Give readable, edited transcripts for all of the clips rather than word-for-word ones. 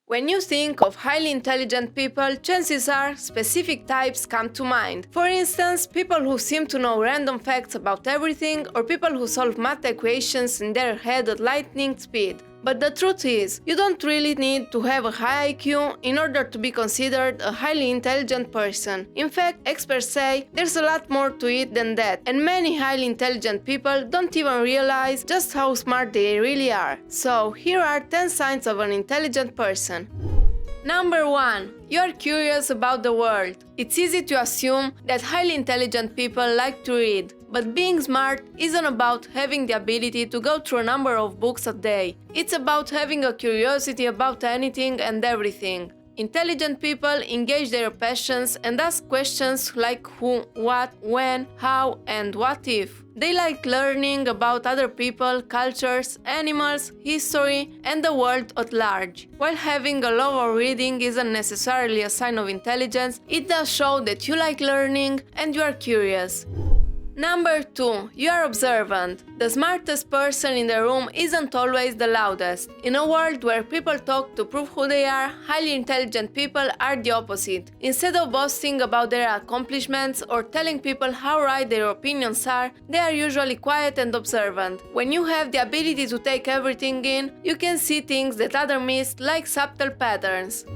When you think of highly intelligent people, chances are specific types come to mind. For instance, people who seem to know random facts about everything, or people who solve math equations in their head at lightning speed. But the truth is, you don't really need to have a high IQ in order to be considered a highly intelligent person. In fact, experts say there's a lot more to it than that, and many highly intelligent people don't even realize just how smart they really are. So, here are 10 signs of an intelligent person. Number 1. You are curious about the world. It's easy to assume that highly intelligent people like to read, but being smart isn't about having the ability to go through a number of books a day. It's about having a curiosity about anything and everything. Intelligent people engage their passions and ask questions like who, what, when, how, and what if. They like learning about other people, cultures, animals, history, and the world at large. While having a love of reading isn't necessarily a sign of intelligence, it does show that you like learning and you are curious. Number 2. You are observant. The smartest person in the room isn't always the loudest. In a world where people talk to prove who they are, highly intelligent people are the opposite. Instead of boasting about their accomplishments or telling people how right their opinions are, they are usually quiet and observant. When you have the ability to take everything in, you can see things that others miss, like subtle patterns.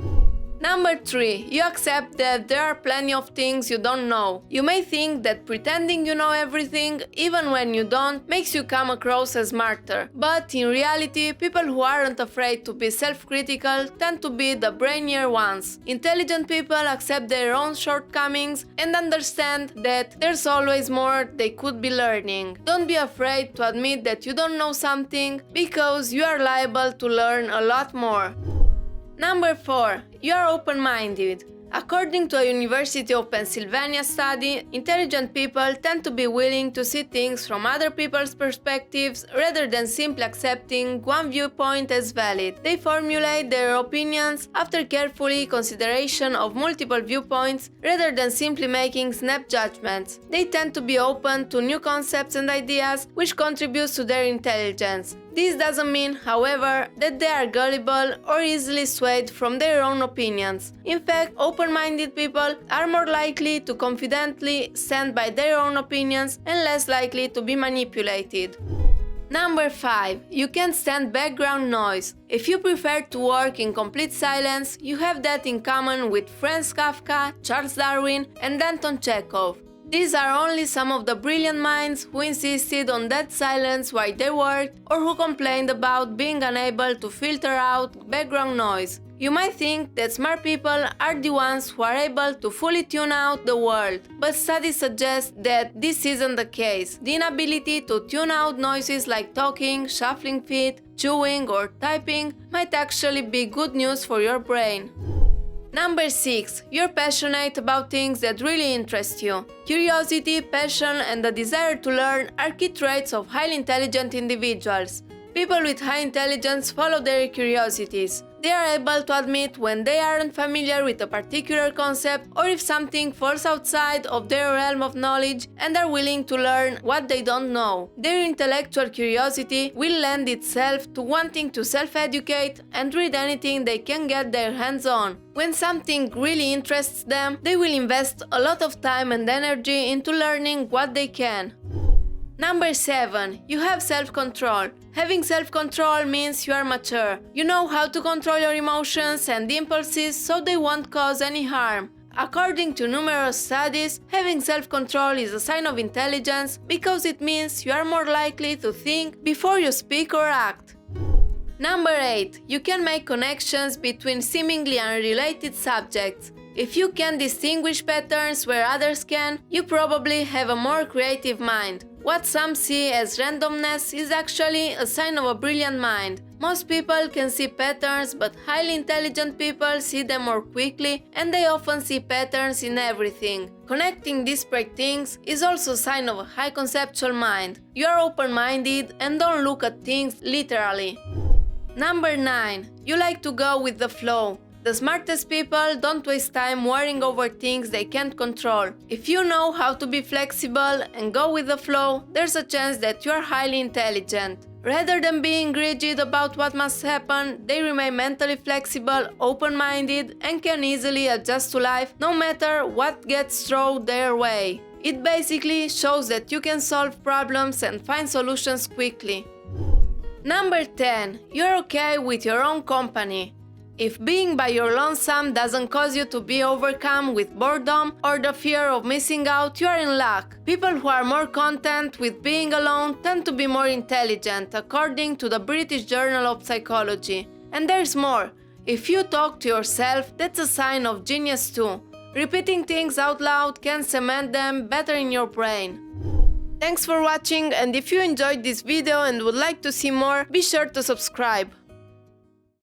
Number 3. You accept that there are plenty of things you don't know. You may think that pretending you know everything, even when you don't, makes you come across as smarter. But in reality, people who aren't afraid to be self-critical tend to be the brainier ones. Intelligent people accept their own shortcomings and understand that there's always more they could be learning. Don't be afraid to admit that you don't know something, because you are liable to learn a lot more. Number 4. You are open-minded. According to a University of Pennsylvania study, intelligent people tend to be willing to see things from other people's perspectives rather than simply accepting one viewpoint as valid. They formulate their opinions after carefully consideration of multiple viewpoints rather than simply making snap judgments. They tend to be open to new concepts and ideas, which contributes to their intelligence. This doesn't mean, however, that they are gullible or easily swayed from their own opinions. In fact, open-minded people are more likely to confidently stand by their own opinions and less likely to be manipulated. Number 5. You can't stand background noise. If you prefer to work in complete silence, you have that in common with Franz Kafka, Charles Darwin, and Anton Chekhov. These are only some of the brilliant minds who insisted on that silence while they worked, or who complained about being unable to filter out background noise. You might think that smart people are the ones who are able to fully tune out the world, but studies suggest that this isn't the case. The inability to tune out noises like talking, shuffling feet, chewing, or typing might actually be good news for your brain. Number 6. You're passionate about things that really interest you. Curiosity, passion, and the desire to learn are key traits of highly intelligent individuals. People with high intelligence follow their curiosities. They are able to admit when they aren't familiar with a particular concept or if something falls outside of their realm of knowledge, and are willing to learn what they don't know. Their intellectual curiosity will lend itself to wanting to self-educate and read anything they can get their hands on. When something really interests them, they will invest a lot of time and energy into learning what they can. Number 7. You have self-control. Having self-control means you are mature. You know how to control your emotions and impulses so they won't cause any harm. According to numerous studies, having self-control is a sign of intelligence because it means you are more likely to think before you speak or act. Number 8. You can make connections between seemingly unrelated subjects. If you can distinguish patterns where others can, you probably have a more creative mind. What some see as randomness is actually a sign of a brilliant mind. Most people can see patterns, but highly intelligent people see them more quickly, and they often see patterns in everything. Connecting disparate things is also a sign of a high conceptual mind. You are open-minded and don't look at things literally. Number 9. You like to go with the flow. The smartest people don't waste time worrying over things they can't control. If you know how to be flexible and go with the flow, there's a chance that you are highly intelligent. Rather than being rigid about what must happen, they remain mentally flexible, open-minded, and can easily adjust to life no matter what gets thrown their way. It basically shows that you can solve problems and find solutions quickly. Number 10. You're okay with your own company. If being by your lonesome doesn't cause you to be overcome with boredom or the fear of missing out, you are in luck. People who are more content with being alone tend to be more intelligent, according to the British Journal of Psychology. And there's more. If you talk to yourself, that's a sign of genius too. Repeating things out loud can cement them better in your brain. Thanks for watching, and if you enjoyed this video and would like to see more, be sure to subscribe.